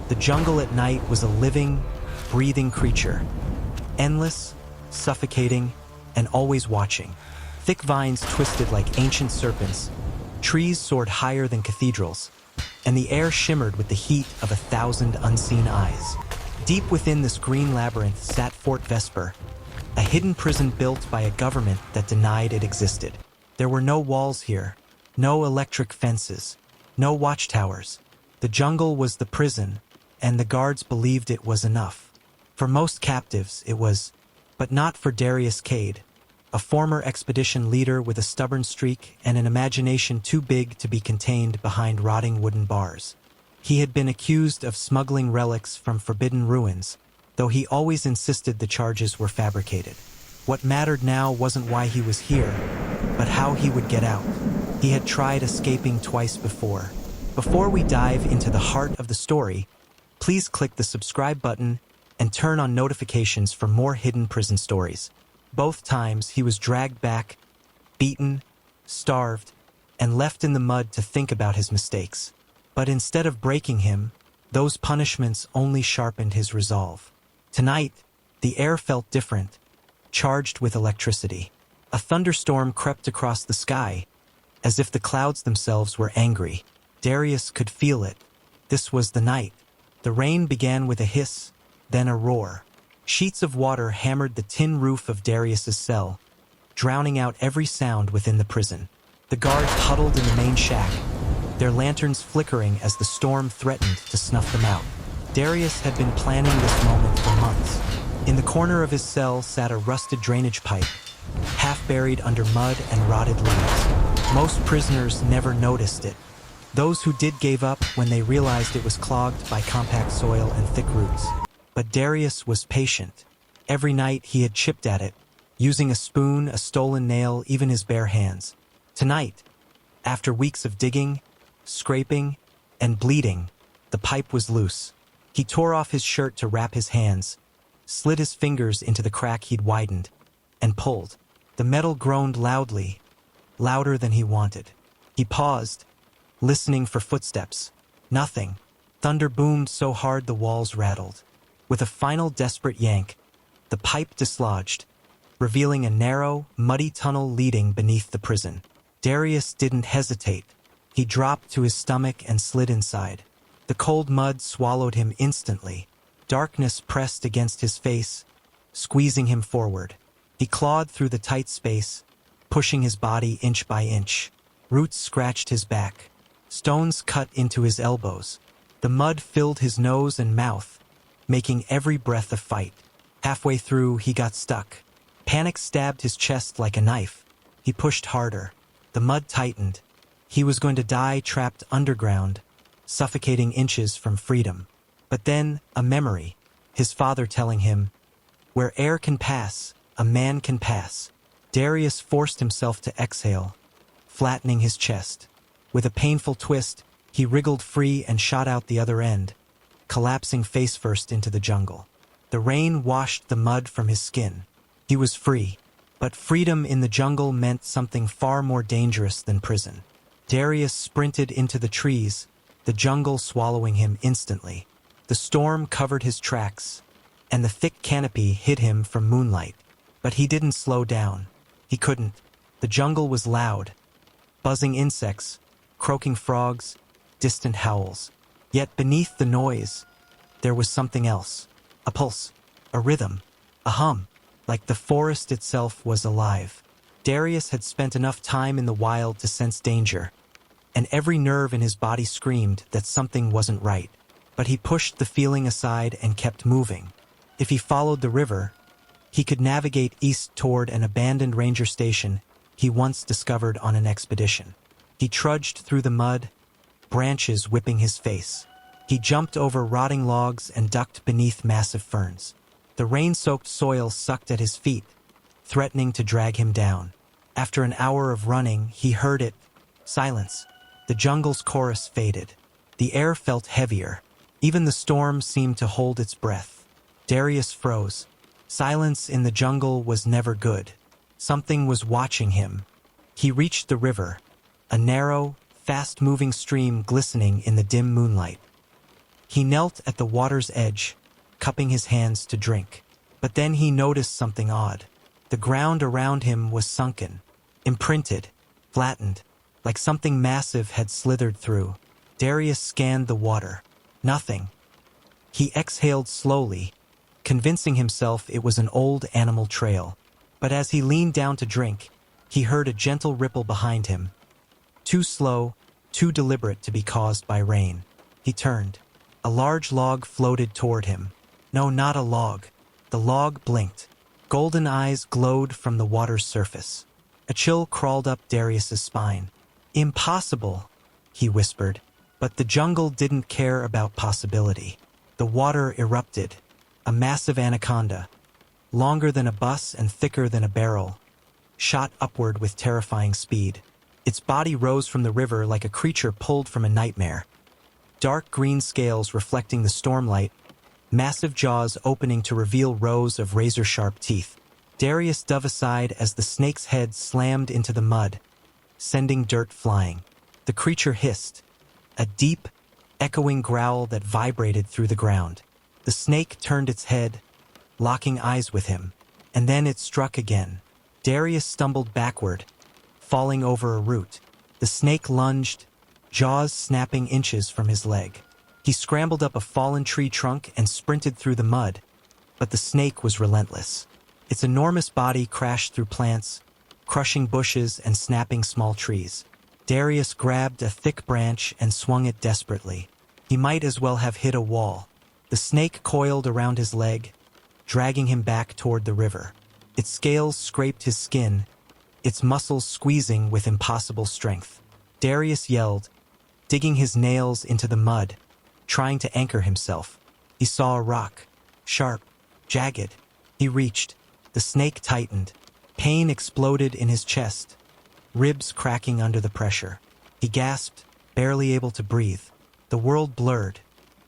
The jungle at night was a living, breathing creature. Endless, suffocating, and always watching. Thick vines twisted like ancient serpents, trees soared higher than cathedrals, and the air shimmered with the heat of 1,000 unseen eyes. Deep within this green labyrinth sat Fort Vesper, a hidden prison built by a government that denied it existed. There were no walls here, no electric fences, no watchtowers. The jungle was the prison, and the guards believed it was enough. For most captives, it was, but not for Darius Kade, a former expedition leader with a stubborn streak and an imagination too big to be contained behind rotting wooden bars. He had been accused of smuggling relics from forbidden ruins, though he always insisted the charges were fabricated. What mattered now wasn't why he was here, but how he would get out. He had tried escaping twice before. Before we dive into the heart of the story, please click the subscribe button and turn on notifications for more hidden prison stories. Both times he was dragged back, beaten, starved, and left in the mud to think about his mistakes. But instead of breaking him, those punishments only sharpened his resolve. Tonight, the air felt different, charged with electricity. A thunderstorm crept across the sky, as if the clouds themselves were angry. Darius could feel it. This was the night. The rain began with a hiss, then a roar. Sheets of water hammered the tin roof of Darius's cell, drowning out every sound within the prison. The guards huddled in the main shack, their lanterns flickering as the storm threatened to snuff them out. Darius had been planning this moment for months. In the corner of his cell sat a rusted drainage pipe, half buried under mud and rotted leaves. Most prisoners never noticed it. Those who did gave up when they realized it was clogged by compact soil and thick roots. But Darius was patient. Every night he had chipped at it, using a spoon, a stolen nail, even his bare hands. Tonight, after weeks of digging, scraping, and bleeding, the pipe was loose. He tore off his shirt to wrap his hands, slid his fingers into the crack he'd widened, and pulled. The metal groaned loudly, louder than he wanted. He paused, listening for footsteps. Nothing. Thunder boomed so hard the walls rattled. With a final desperate yank, the pipe dislodged, revealing a narrow, muddy tunnel leading beneath the prison. Darius didn't hesitate. He dropped to his stomach and slid inside. The cold mud swallowed him instantly. Darkness pressed against his face, squeezing him forward. He clawed through the tight space, pushing his body inch by inch. Roots scratched his back. Stones cut into his elbows. The mud filled his nose and mouth, making every breath a fight. Halfway through, he got stuck. Panic stabbed his chest like a knife. He pushed harder. The mud tightened. He was going to die trapped underground, suffocating inches from freedom. But then, a memory. His father telling him, "Where air can pass, a man can pass." Darius forced himself to exhale, flattening his chest. With a painful twist, he wriggled free and shot out the other end, collapsing face first into the jungle. The rain washed the mud from his skin. He was free, but freedom in the jungle meant something far more dangerous than prison. Darius sprinted into the trees, the jungle swallowing him instantly. The storm covered his tracks, and the thick canopy hid him from moonlight. But he didn't slow down. He couldn't. The jungle was loud. Buzzing insects, croaking frogs, distant howls. Yet beneath the noise, there was something else. A pulse, a rhythm, a hum, like the forest itself was alive. Darius had spent enough time in the wild to sense danger, and every nerve in his body screamed that something wasn't right. But he pushed the feeling aside and kept moving. If he followed the river, he could navigate east toward an abandoned ranger station he once discovered on an expedition. He trudged through the mud, branches whipping his face. He jumped over rotting logs and ducked beneath massive ferns. The rain-soaked soil sucked at his feet, threatening to drag him down. After an hour of running, he heard it. Silence. The jungle's chorus faded. The air felt heavier. Even the storm seemed to hold its breath. Darius froze. Silence in the jungle was never good. Something was watching him. He reached the river, a narrow, fast-moving stream glistening in the dim moonlight. He knelt at the water's edge, cupping his hands to drink. But then he noticed something odd. The ground around him was sunken, imprinted, flattened, like something massive had slithered through. Darius scanned the water. Nothing. He exhaled slowly, convincing himself it was an old animal trail. But as he leaned down to drink, he heard a gentle ripple behind him. Too slow, too deliberate to be caused by rain. He turned. A large log floated toward him. No, not a log. The log blinked. Golden eyes glowed from the water's surface. A chill crawled up Darius's spine. Impossible, he whispered. But the jungle didn't care about possibility. The water erupted. A massive anaconda, longer than a bus and thicker than a barrel, shot upward with terrifying speed. Its body rose from the river like a creature pulled from a nightmare. Dark green scales reflecting the stormlight, massive jaws opening to reveal rows of razor-sharp teeth. Darius dove aside as the snake's head slammed into the mud, sending dirt flying. The creature hissed, a deep, echoing growl that vibrated through the ground. The snake turned its head, locking eyes with him, and then it struck again. Darius stumbled backward, falling over a root. The snake lunged, jaws snapping inches from his leg. He scrambled up a fallen tree trunk and sprinted through the mud, but the snake was relentless. Its enormous body crashed through plants, crushing bushes and snapping small trees. Darius grabbed a thick branch and swung it desperately. He might as well have hit a wall. The snake coiled around his leg, dragging him back toward the river. Its scales scraped his skin, its muscles squeezing with impossible strength. Darius yelled, digging his nails into the mud, trying to anchor himself. He saw a rock, sharp, jagged. He reached. The snake tightened. Pain exploded in his chest, ribs cracking under the pressure. He gasped, barely able to breathe. The world blurred.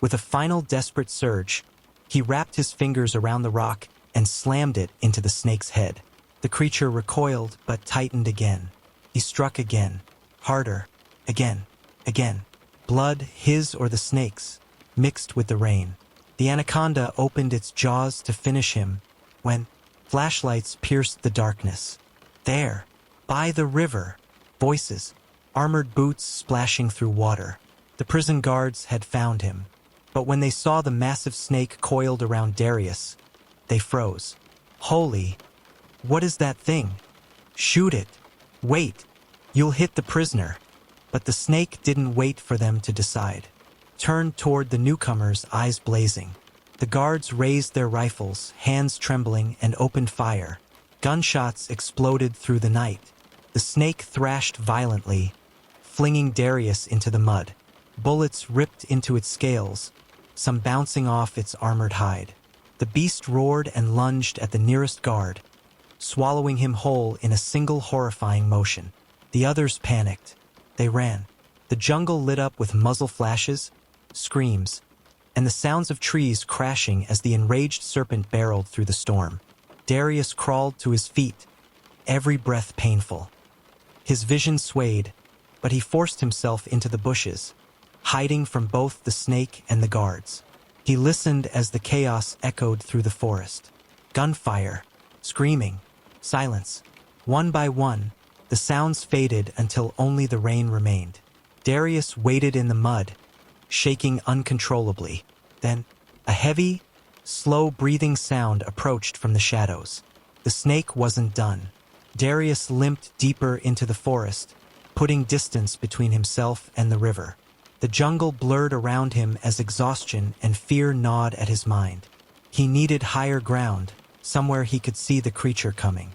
With a final desperate surge, he wrapped his fingers around the rock and slammed it into the snake's head. The creature recoiled but tightened again. He struck again, harder, again. Blood, his or the snake's, mixed with the rain. The anaconda opened its jaws to finish him when flashlights pierced the darkness. There, by the river, voices, armored boots splashing through water. The prison guards had found him. But when they saw the massive snake coiled around Darius, they froze. Holy, what is that thing? Shoot it. Wait, you'll hit the prisoner. But the snake didn't wait for them to decide. Turned toward the newcomers, eyes blazing. The guards raised their rifles, hands trembling, and opened fire. Gunshots exploded through the night. The snake thrashed violently, flinging Darius into the mud. Bullets ripped into its scales, some bouncing off its armored hide. The beast roared and lunged at the nearest guard, swallowing him whole in a single horrifying motion. The others panicked. They ran. The jungle lit up with muzzle flashes, screams, and the sounds of trees crashing as the enraged serpent barreled through the storm. Darius crawled to his feet, every breath painful. His vision swayed, but he forced himself into the bushes, hiding from both the snake and the guards. He listened as the chaos echoed through the forest. Gunfire, screaming, silence. One by one, the sounds faded until only the rain remained. Darius waited in the mud, shaking uncontrollably. Then, a heavy, slow-breathing sound approached from the shadows. The snake wasn't done. Darius limped deeper into the forest, putting distance between himself and the river. The jungle blurred around him as exhaustion and fear gnawed at his mind. He needed higher ground, somewhere he could see the creature coming.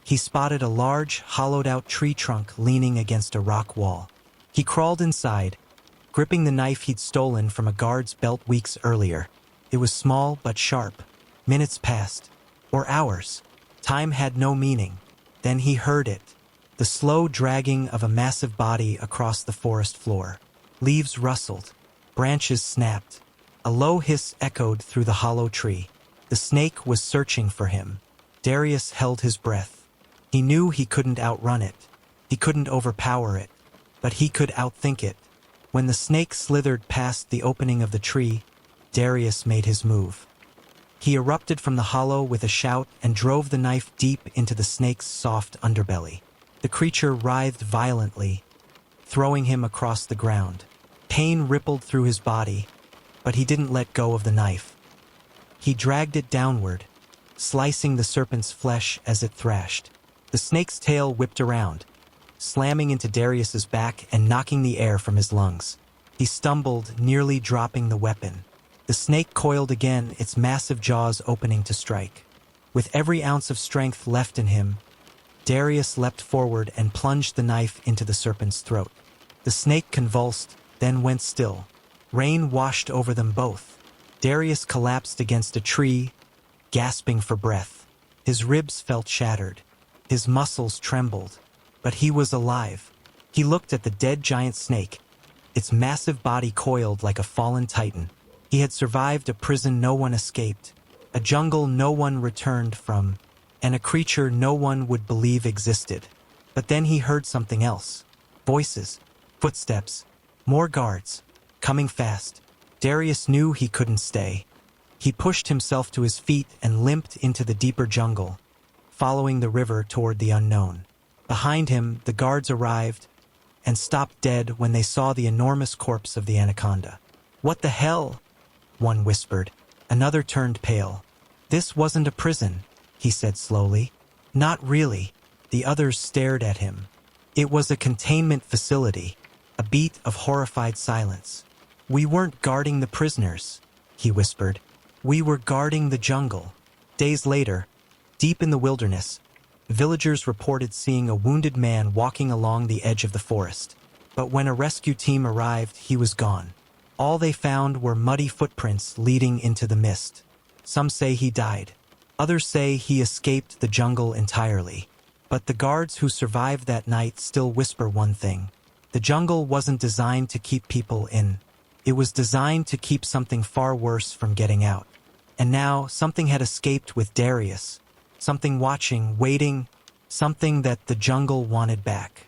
He spotted a large, hollowed-out tree trunk leaning against a rock wall. He crawled inside, gripping the knife he'd stolen from a guard's belt weeks earlier. It was small but sharp. Minutes passed, or hours. Time had no meaning. Then he heard it, the slow dragging of a massive body across the forest floor. Leaves rustled, branches snapped. A low hiss echoed through the hollow tree. The snake was searching for him. Darius held his breath. He knew he couldn't outrun it. He couldn't overpower it, but he could outthink it. When the snake slithered past the opening of the tree, Darius made his move. He erupted from the hollow with a shout and drove the knife deep into the snake's soft underbelly. The creature writhed violently, throwing him across the ground. Pain rippled through his body, but he didn't let go of the knife. He dragged it downward, slicing the serpent's flesh as it thrashed. The snake's tail whipped around, slamming into Darius's back and knocking the air from his lungs. He stumbled, nearly dropping the weapon. The snake coiled again, its massive jaws opening to strike. With every ounce of strength left in him, Darius leapt forward and plunged the knife into the serpent's throat. The snake convulsed, then went still. Rain washed over them both. Darius collapsed against a tree, gasping for breath. His ribs felt shattered. His muscles trembled. But he was alive. He looked at the dead giant snake, its massive body coiled like a fallen titan. He had survived a prison no one escaped, a jungle no one returned from, and a creature no one would believe existed. But then he heard something else. Voices, footsteps, more guards, coming fast. Darius knew he couldn't stay. He pushed himself to his feet and limped into the deeper jungle, following the river toward the unknown. Behind him, the guards arrived and stopped dead when they saw the enormous corpse of the anaconda. "What the hell?" one whispered. Another turned pale. "This wasn't a prison," he said slowly. "Not really." The others stared at him. It was a containment facility, a beat of horrified silence. "We weren't guarding the prisoners," he whispered. "We were guarding the jungle." Days later, deep in the wilderness, villagers reported seeing a wounded man walking along the edge of the forest. But when a rescue team arrived, he was gone. All they found were muddy footprints leading into the mist. Some say he died. Others say he escaped the jungle entirely. But the guards who survived that night still whisper one thing. The jungle wasn't designed to keep people in. It was designed to keep something far worse from getting out. And now something had escaped with Darius. Something watching, waiting, something that the jungle wanted back.